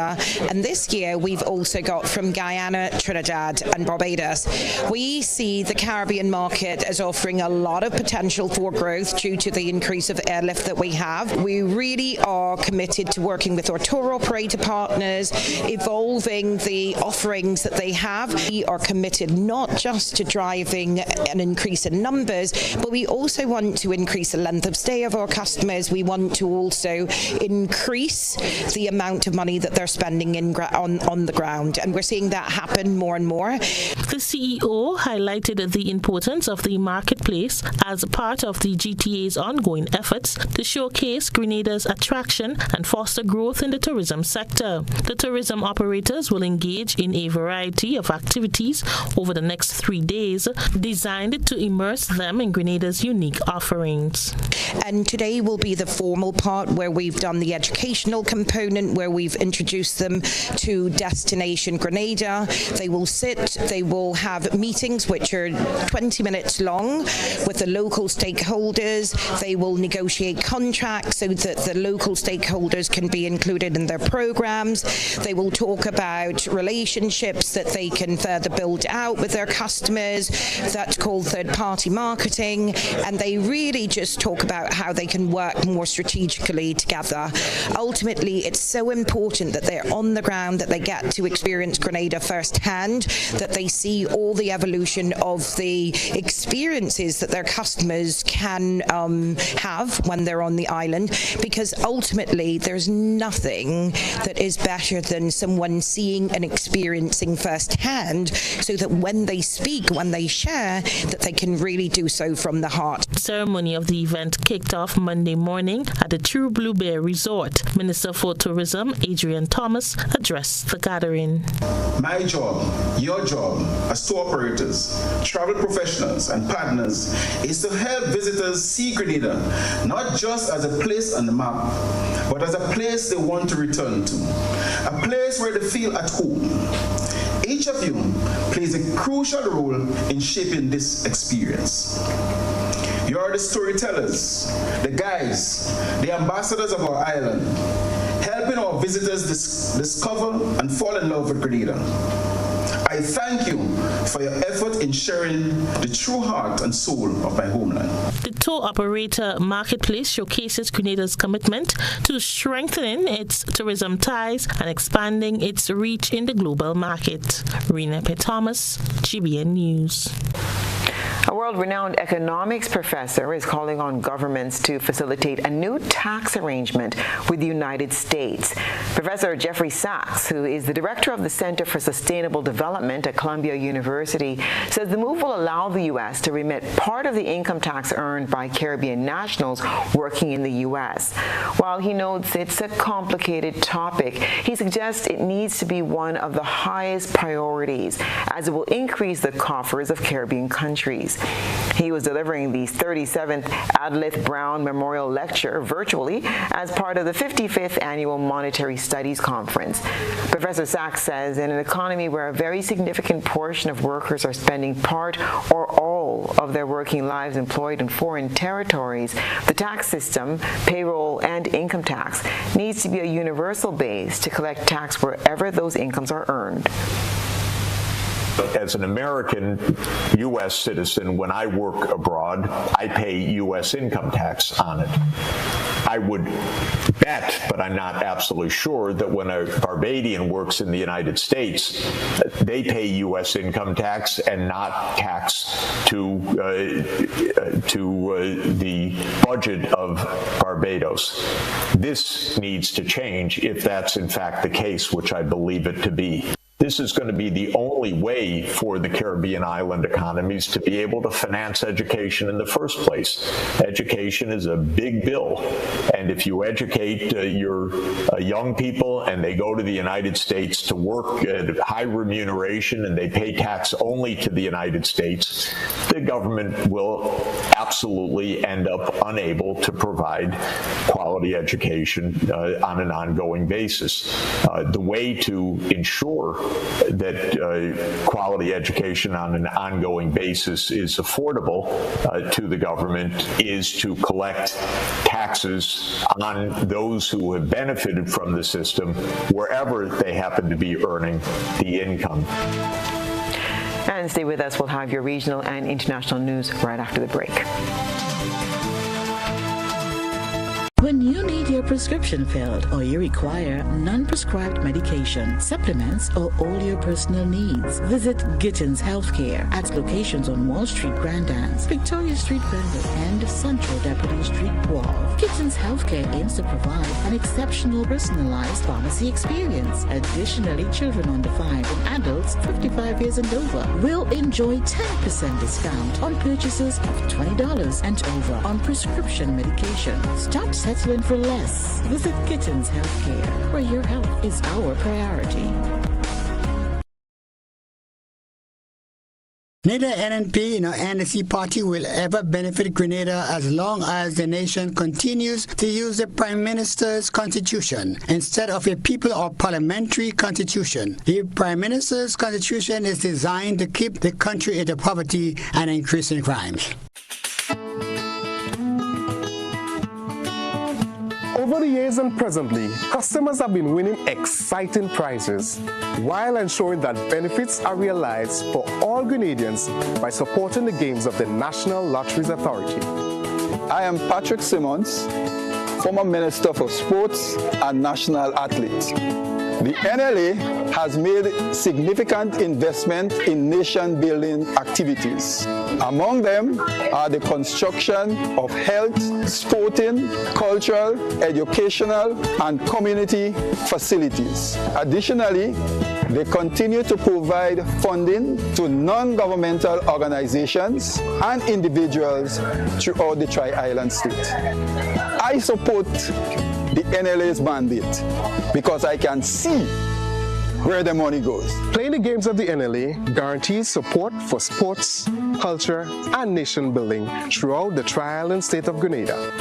and this year we've also got from Guyana, Trinidad and Barbados. We see the Caribbean market as offering a lot of potential for growth due to the increase of airlift that we have. We really are committed to working with our tour operator partners, evolving the offerings that they have. We are committed not just to driving an increase in numbers, but we also want to increase the length of stay of our customers. We want to also increase the amount of money that they're spending spending on the ground. And we're seeing that happen more and more. The CEO highlighted the importance of the marketplace as part of the GTA's ongoing efforts to showcase Grenada's attraction and foster growth in the tourism sector. The tourism operators will engage in a variety of activities over the next 3 days, designed to immerse them in Grenada's unique offerings. And today will be the formal part where we've done the educational component, where we've introduced them to Destination Grenada. They will sit, they will have meetings which are 20 minutes long with the local stakeholders. They will negotiate contracts so that the local stakeholders can be included in their programs. They will talk about relationships that they can further build out with their customers. That's called third-party marketing. And they really just talk about how they can work more strategically together. Ultimately, it's so important that they're on the ground, that they get to experience Grenada firsthand, that they see all the evolution of the experiences that their customers can have when they're on the island, because ultimately there's nothing that is better than someone seeing and experiencing firsthand, so that when they speak, when they share, that they can really do so from the heart. The ceremony of the event kicked off Monday morning at the True Blue Bear Resort. Minister for Tourism, Adrian Thomas, addressed the gathering. My job, your job, as tour operators, travel professionals and partners, is to help visitors see Grenada, not just as a place on the map, but as a place they want to return to, a place where they feel at home. Each of you plays a crucial role in shaping this experience. You are the storytellers, the guides, the ambassadors of our island, helping our visitors discover and fall in love with Grenada. I thank you for your effort in sharing the true heart and soul of my homeland. The tour operator marketplace showcases Grenada's commitment to strengthening its tourism ties and expanding its reach in the global market. Rena P. Thomas, GBN News. A world-renowned economics professor is calling on governments to facilitate a new tax arrangement with the United States. Professor Jeffrey Sachs, who is the director of the Center for Sustainable Development at Columbia University, says the move will allow the U.S. to remit part of the income tax earned by Caribbean nationals working in the U.S. While he notes it's a complicated topic, he suggests it needs to be one of the highest priorities, as it will increase the coffers of Caribbean countries. He was delivering the 37th Adlith Brown Memorial Lecture virtually as part of the 55th Annual Monetary Studies Conference. Professor Sachs says in an economy where a very significant portion of workers are spending part or all of their working lives employed in foreign territories, the tax system, payroll, and income tax needs to be a universal base to collect tax wherever those incomes are earned. As an American U.S. citizen, when I work abroad, I pay U.S. income tax on it. I would bet, but I'm not absolutely sure, that when a Barbadian works in the United States, they pay U.S. income tax and not tax to the budget of Barbados. This needs to change if that's in fact the case, which I believe it to be. This is going to be the only way for the Caribbean island economies to be able to finance education in the first place. Education is a big bill, and if you educate your young people and they go to the United States to work at high remuneration and they pay tax only to the United States, the government will absolutely end up unable to provide quality education on an ongoing basis. The way to ensure that quality education on an ongoing basis is affordable to the government is to collect taxes on those who have benefited from the system wherever they happen to be earning the income. And stay with us. We'll have your regional and international news right after the break. When you need your prescription filled, or you require non-prescribed medication, supplements, or all your personal needs, visit Gittins Healthcare at locations on Wall Street, Grand Anse, Victoria Street, Grenville, and Central Deputy Street, Wall. Gittins Healthcare aims to provide an exceptional personalized pharmacy experience. Additionally, children under 5 and adults 55 years and over will enjoy 10% discount on purchases of $20 and over on prescription medication. Stop settling for less. Visit Gittins Healthcare, where your health is our priority. Neither NNP nor NSC party will ever benefit Grenada as long as the nation continues to use the Prime Minister's constitution instead of a people or parliamentary constitution. The Prime Minister's constitution is designed to keep the country into poverty and increasing crimes. Over the years and presently, customers have been winning exciting prizes while ensuring that benefits are realized for all Grenadians by supporting the games of the National Lotteries Authority. I am Patrick Simmons, former Minister for Sports and National Athlete. The NLA has made significant investment in nation-building activities. Among them are the construction of health, sporting, cultural, educational, and community facilities. Additionally, they continue to provide funding to non-governmental organizations and individuals throughout the Tri-Island state. I support the NLA's mandate because I can see where the money goes. Playing the games of the NLA guarantees support for sports, culture, and nation building throughout the Tri-Island state of Grenada.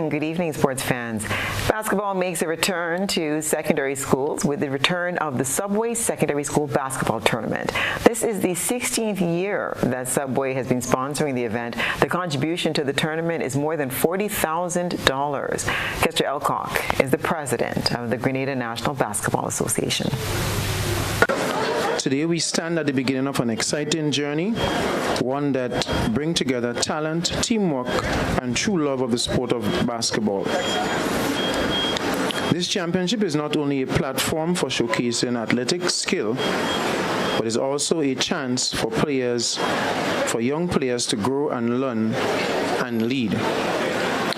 Good evening, sports fans. Basketball makes a return to secondary schools with the return of the Subway Secondary School Basketball Tournament. This is the 16th year that Subway has been sponsoring the event. The contribution to the tournament is more than $40,000. Kester Elcock is the president of the Grenada National Basketball Association. Today we stand at the beginning of an exciting journey, one that brings together talent, teamwork, and true love of the sport of basketball. This championship is not only a platform for showcasing athletic skill, but is also a chance for young players to grow and learn and lead.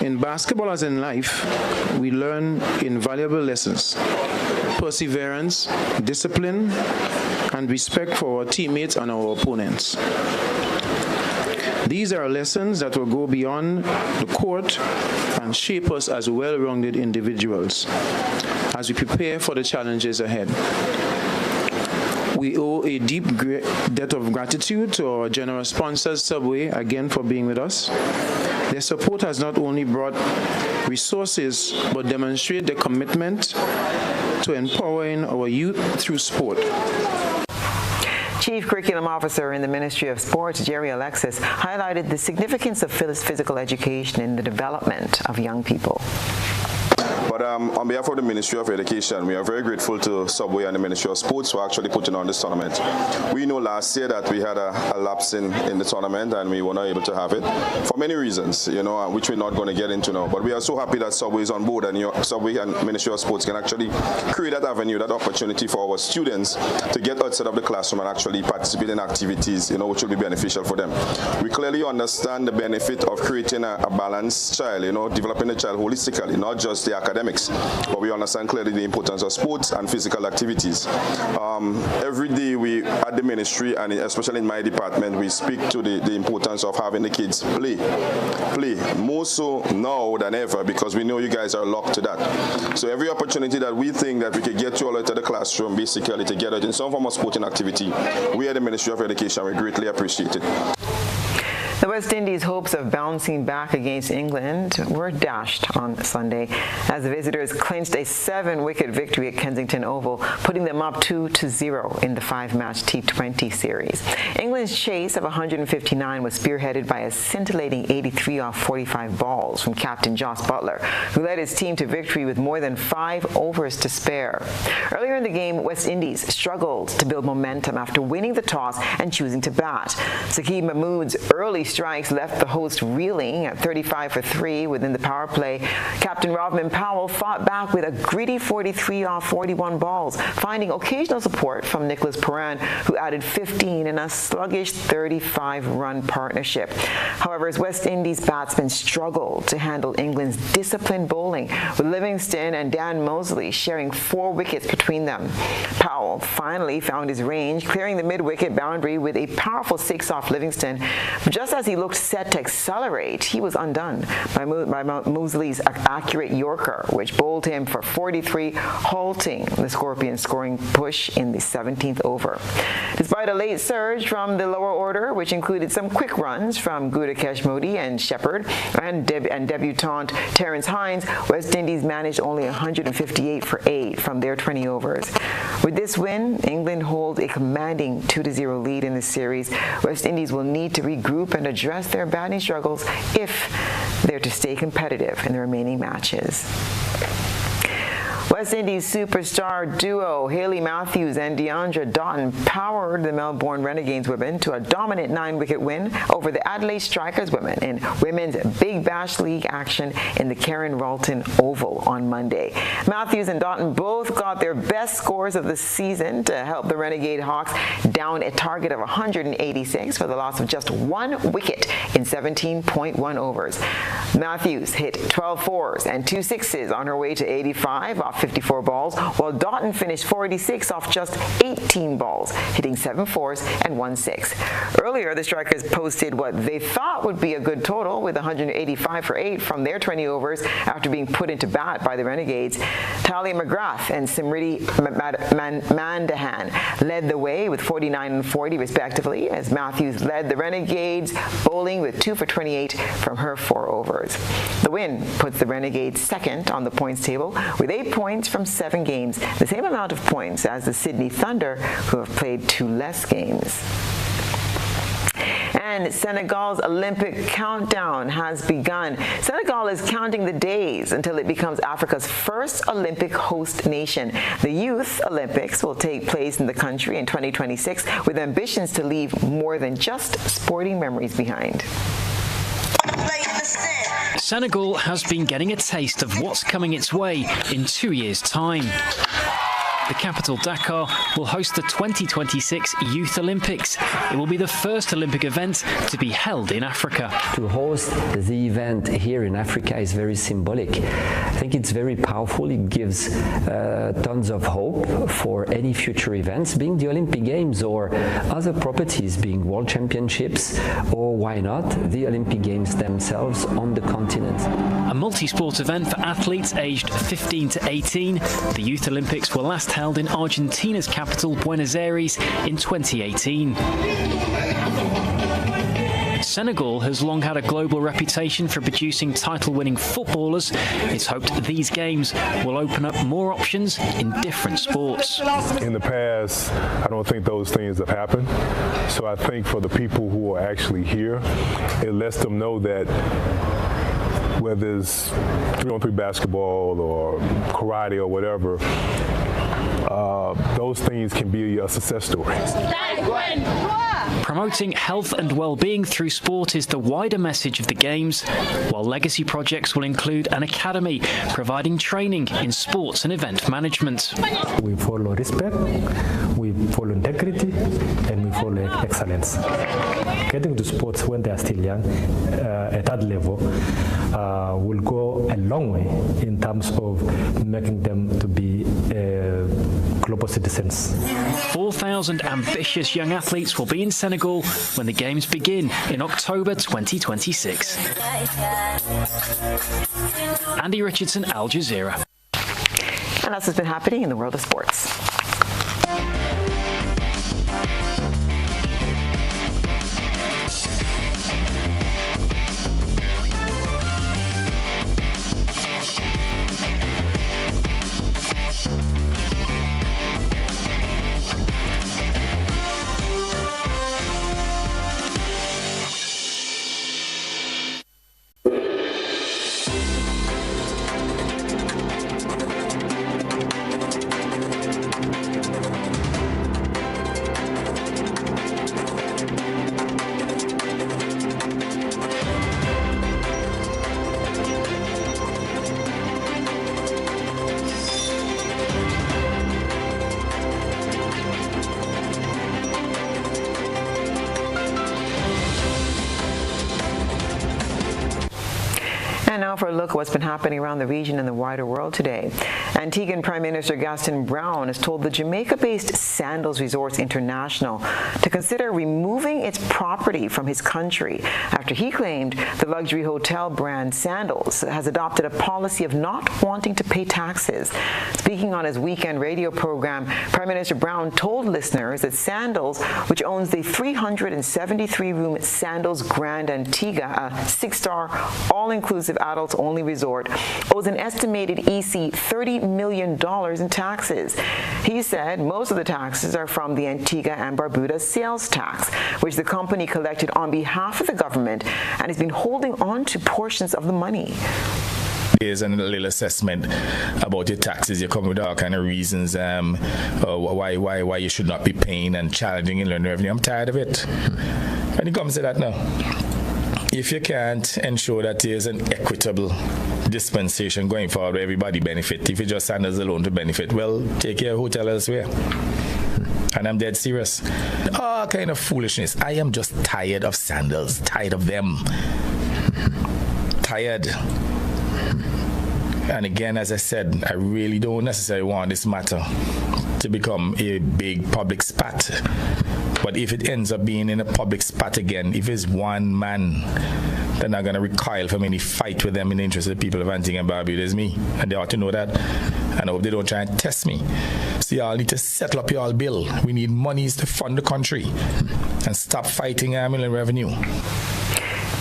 In basketball as in life, we learn invaluable lessons: perseverance, discipline, and respect for our teammates and our opponents. These are lessons that will go beyond the court and shape us as well-rounded individuals as we prepare for the challenges ahead. We owe a deep debt of gratitude to our generous sponsors, Subway, again for being with us. Their support has not only brought resources, but demonstrated their commitment to empowering our youth through sport. Chief Curriculum Officer in the Ministry of Sports, Jerry Alexis, highlighted the significance of physical education in the development of young people. But on behalf of the Ministry of Education, we are very grateful to Subway and the Ministry of Sports for actually putting on this tournament. We know last year that we had a lapse in the tournament and we were not able to have it for many reasons, which we're not going to get into now. But we are so happy that Subway is on board and Subway and Ministry of Sports can actually create that avenue, that opportunity for our students to get outside of the classroom and actually participate in activities, which will be beneficial for them. We clearly understand the benefit of creating a balanced child, developing the child holistically, not just the academics, but we understand clearly the importance of sports and physical activities. Every day we at the ministry, and especially in my department, we speak to the importance of having the kids play more so now than ever, because we know you guys are locked to that. So every opportunity that we think that we could get you all out of the classroom, basically to get out in some form of sporting activity, we at the Ministry of Education, we greatly appreciate it. The West Indies' hopes of bouncing back against England were dashed on Sunday as the visitors clinched a 7-wicket victory at Kensington Oval, putting them up 2-0 in the 5-match T20 series. England's chase of 159 was spearheaded by a scintillating 83 off 45 balls from captain Jos Buttler, who led his team to victory with more than 5 overs to spare. Earlier in the game, West Indies struggled to build momentum after winning the toss and choosing to bat. Saqib Mahmood's early strikes left the host reeling at 35 for 3 within the power play. Captain Rovman Powell fought back with a gritty 43 off 41 balls, finding occasional support from Nicholas Puran, who added 15 in a sluggish 35-run partnership. However, as West Indies batsmen struggled to handle England's disciplined bowling, with Livingston and Dan Mosley sharing 4 wickets between them. Powell finally found his range, clearing the mid-wicket boundary with a powerful 6 off Livingston. But just as he looked set to accelerate, he was undone by Mosley's accurate Yorker, which bowled him for 43, halting the Scorpions' scoring push in the 17th over. Despite a late surge from the lower order, which included some quick runs from Gudakesh Modi and Shepherd and debutant Terence Hines, West Indies managed only 158 for 8 from their 20 overs. With this win, England hold a commanding 2-0 lead in the series. West Indies will need to regroup and address their batting struggles if they're to stay competitive in the remaining matches. West Indies superstar duo Hayley Matthews and Deandra Doughton powered the Melbourne Renegades women to a dominant 9-wicket win over the Adelaide Strikers women in Women's Big Bash League action in the Karen Ralton Oval on Monday. Matthews and Doughton both got their best scores of the season to help the Renegade Hawks down a target of 186 for the loss of just 1 wicket in 17.1 overs. Matthews hit 12 fours and 2 sixes on her way to 85 off 54 balls, while Doughton finished 46 off just 18 balls, hitting 7 fours and 1 six. Earlier, the Strikers posted what they thought would be a good total with 185 for 8 from their 20 overs after being put into bat by the Renegades. Talia McGrath and Simriti Mandahan led the way with 49 and 40 respectively, as Matthews led the Renegades, bowling with 2 for 28 from her 4 overs. The win puts the Renegades second on the points table with 8 points from 7 games, the same amount of points as the Sydney Thunder, who have played 2 less games. And Senegal's Olympic countdown has begun. Senegal is counting the days until it becomes Africa's first Olympic host nation. The Youth Olympics will take place in the country in 2026 with ambitions to leave more than just sporting memories behind. Senegal has been getting a taste of what's coming its way in 2 years' time. The capital, Dakar, will host the 2026 Youth Olympics. It will be the first Olympic event to be held in Africa. To host the event here in Africa is very symbolic. I think it's very powerful. It gives tons of hope for any future events, being the Olympic Games or other properties, being World Championships, or why not, the Olympic Games themselves on the continent. A multi-sport event for athletes aged 15 to 18, the Youth Olympics were last held in Argentina's capital, Buenos Aires, in 2018. Senegal has long had a global reputation for producing title-winning footballers. It's hoped these games will open up more options in different sports. In the past, I don't think those things have happened. So I think for the people who are actually here, it lets them know that whether it's 3-on-3 basketball or karate or whatever, those things can be a success story. Promoting health and well-being through sport is the wider message of the Games, while legacy projects will include an academy providing training in sports and event management. We follow respect, we follow integrity, and we follow excellence. Getting to sports when they are still young, at that level, will go a long way in terms of making them to be global citizens. 4,000 ambitious young athletes will be in Senegal when the Games begin in October 2026. Andy Richardson, Al Jazeera. And that's what's been happening in the world of sports. And now for a look at what's been happening around the region and the wider world today. Antiguan Prime Minister Gaston Brown has told the Jamaica-based Sandals Resorts International to consider removing its property from his country after he claimed the luxury hotel brand Sandals has adopted a policy of not wanting to pay taxes. Speaking on his weekend radio program, Prime Minister Brown told listeners that Sandals, which owns the 373-room Sandals Grand Antigua, a 6-star, all-inclusive adults-only resort, owes an estimated EC $30 million in taxes. He said most of the taxes are from the Antigua and Barbuda sales tax, which the company collected on behalf of the government and has been holding on to portions of the money. There's a little assessment about your taxes. You come with all kind of reasons why you should not be paying and challenging inland revenue. I'm tired of it. And it comes to that now. If you can't ensure that there's an equitable dispensation going forward where everybody benefit, if you just Sandals alone to benefit, well, take your hotel elsewhere. And I'm dead serious. All kind of foolishness. I am just tired of Sandals, tired of them. Tired. And again, as I said, I really don't necessarily want this matter to become a big public spat. But if it ends up being in a public spat again, if it's one man, they're not going to recoil from any fight with them in the interest of the people of Antigua and Barbuda. It's me, and they ought to know that. And I hope they don't try and test me. So y'all need to settle up your bill. We need monies to fund the country and stop fighting inland revenue.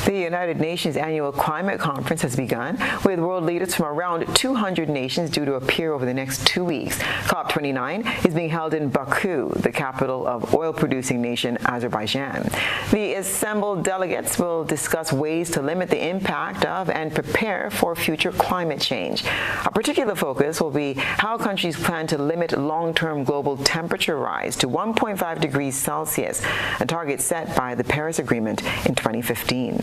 The United Nations Annual Climate Conference has begun, with world leaders from around 200 nations due to appear over the next 2 weeks. COP29 is being held in Baku, the capital of oil-producing nation Azerbaijan. The assembled delegates will discuss ways to limit the impact of and prepare for future climate change. A particular focus will be how countries plan to limit long-term global temperature rise to 1.5 degrees Celsius, a target set by the Paris Agreement in 2015.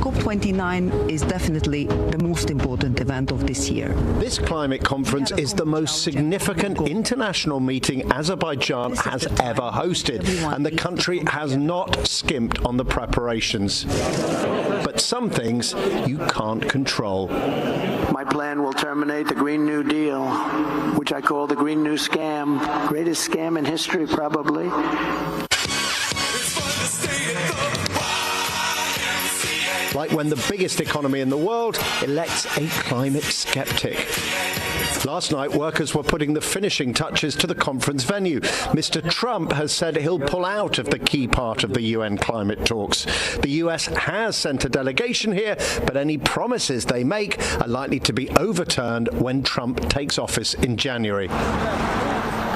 COP29 is definitely the most important event of this year. This climate conference is the most significant international meeting Azerbaijan has ever hosted, and the country has not skimped on the preparations. But some things you can't control. My plan will terminate the Green New Deal, which I call the Green New Scam. Greatest scam in history, probably. Like when the biggest economy in the world elects a climate skeptic. Last night, workers were putting the finishing touches to the conference venue. Mr. Trump has said he'll pull out of the key part of the UN climate talks. The US has sent a delegation here, but any promises they make are likely to be overturned when Trump takes office in January.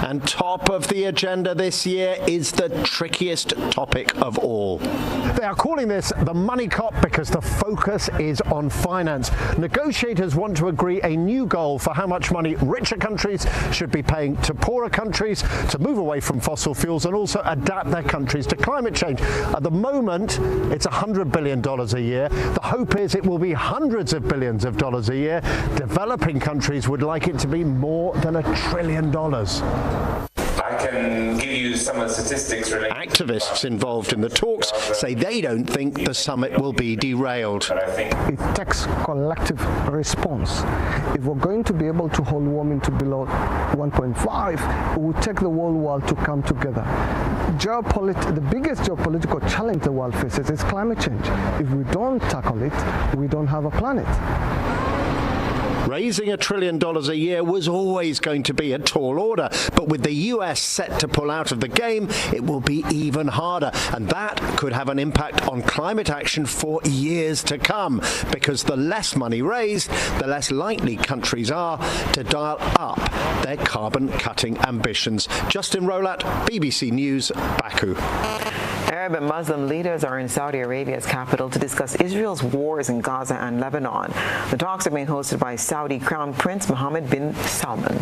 And top of the agenda this year is the trickiest topic of all. They are calling this the money COP because the focus is on finance. Negotiators want to agree a new goal for how much money richer countries should be paying to poorer countries to move away from fossil fuels and also adapt their countries to climate change. At the moment, it's $100 billion a year. The hope is it will be hundreds of billions of dollars a year. Developing countries would like it to be more than $1 trillion. I can give you some of the statistics related. Activists involved in the talks say they don't think the summit will be derailed. It takes collective response. If we're going to be able to hold warming to below 1.5, it will take the whole world to come together. The biggest geopolitical challenge the world faces is climate change. If we don't tackle it, we don't have a planet. Raising $1 trillion a year was always going to be a tall order, but with the US set to pull out of the game, it will be even harder, and that could have an impact on climate action for years to come, because the less money raised, the less likely countries are to dial up their carbon-cutting ambitions. Justin Rolat, BBC News, Baku. Arab and Muslim leaders are in Saudi Arabia's capital to discuss Israel's wars in Gaza and Lebanon. The talks are being hosted by Saudi Crown Prince Mohammed bin Salman.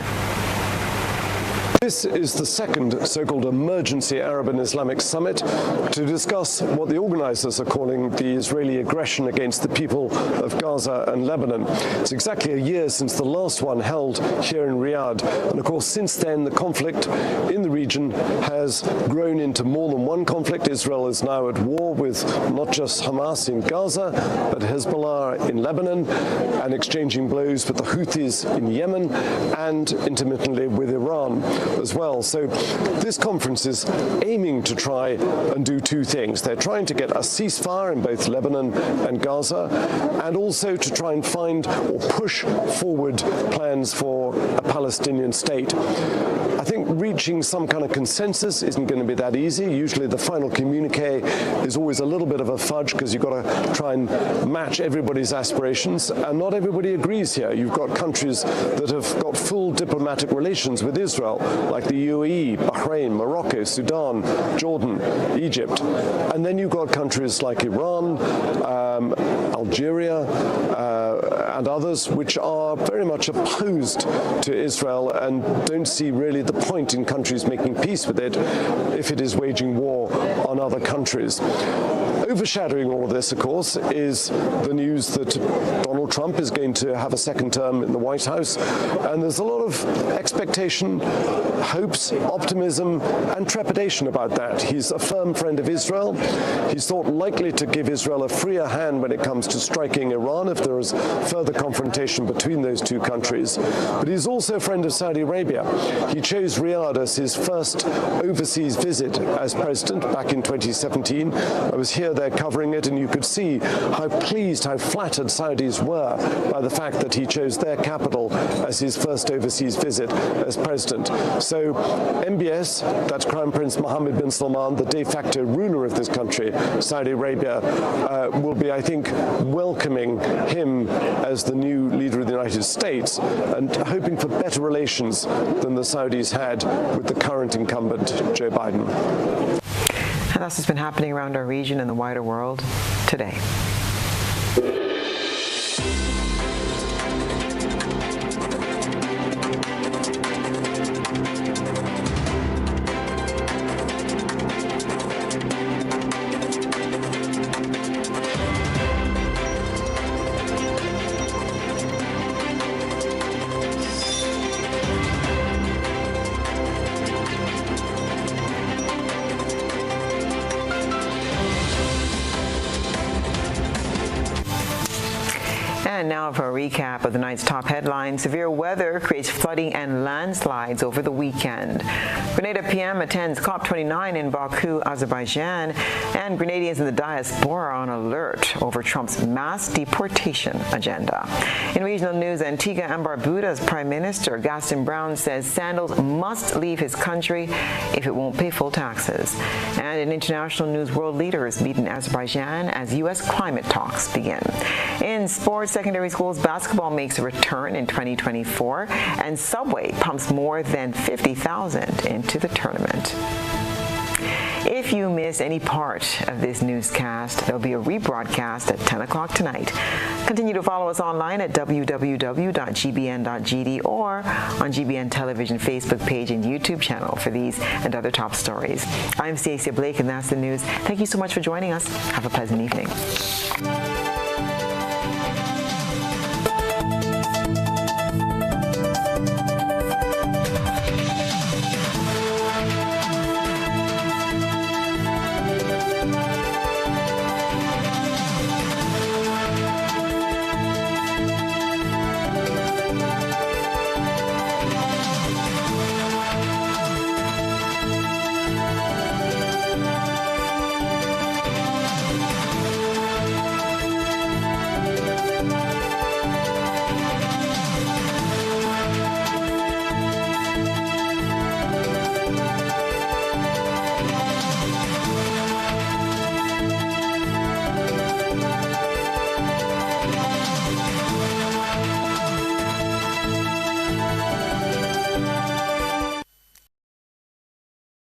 This is the second so-called emergency Arab and Islamic summit to discuss what the organizers are calling the Israeli aggression against the people of Gaza and Lebanon. It's exactly a year since the last one held here in Riyadh. And of course, since then, the conflict in the region has grown into more than one conflict. Israel is now at war with not just Hamas in Gaza, but Hezbollah in Lebanon, and exchanging blows with the Houthis in Yemen, and intermittently with Iran as well. So this conference is aiming to try and do two things. They're trying to get a ceasefire in both Lebanon and Gaza, and also to try and find or push forward plans for a Palestinian state. I think reaching some kind of consensus isn't going to be that easy. Usually the final communique is always a little bit of a fudge because you've got to try and match everybody's aspirations, and not everybody agrees here. You've got countries that have got full diplomatic relations with Israel, like the UAE, Bahrain, Morocco, Sudan, Jordan, Egypt. And then you've got countries like Iran, Algeria, and others, which are very much opposed to Israel and don't see really the point in countries making peace with it if it is waging war on other countries. Overshadowing all of this, of course, is the news that Donald Trump is going to have a second term in the White House, and there's a lot of expectation, hopes, optimism, and trepidation about that. He's a firm friend of Israel. He's thought likely to give Israel a freer hand when it comes to striking Iran if there is further confrontation between those two countries. But he's also a friend of Saudi Arabia. He chose Riyadh as his first overseas visit as president back in 2017. I was here there covering it, and you could see how pleased, how flattered Saudis were by the fact that he chose their capital as his first overseas visit as president. So MBS, that's Crown Prince Mohammed bin Salman, the de facto ruler of this country, Saudi Arabia, will be, I think, welcoming him as the new leader of the United States and hoping for better relations than the Saudis had with the current incumbent, Joe Biden. And that's what's been happening around our region and the wider world today. And now for a recap of the night's top headlines. Severe weather creates flooding and landslides over the weekend. Grenada PM attends COP29 in Baku, Azerbaijan, and Grenadians in the diaspora on alert over Trump's mass deportation agenda. In regional news, Antigua and Barbuda's Prime Minister Gaston Brown says Sandals must leave his country if it won't pay full taxes. And in international news, world leaders meet in Azerbaijan as U.S. climate talks begin. In sports, secondary schools basketball makes a return in 2024, and Subway pumps more than 50,000 into the tournament. If you missed any part of this newscast, there'll be a rebroadcast at 10 o'clock tonight. Continue to follow us online at www.gbn.gd or on GBN Television Facebook page and YouTube channel for these and other top stories. I'm Stasia Blake, and that's the news. Thank you so much for joining us. Have a pleasant evening.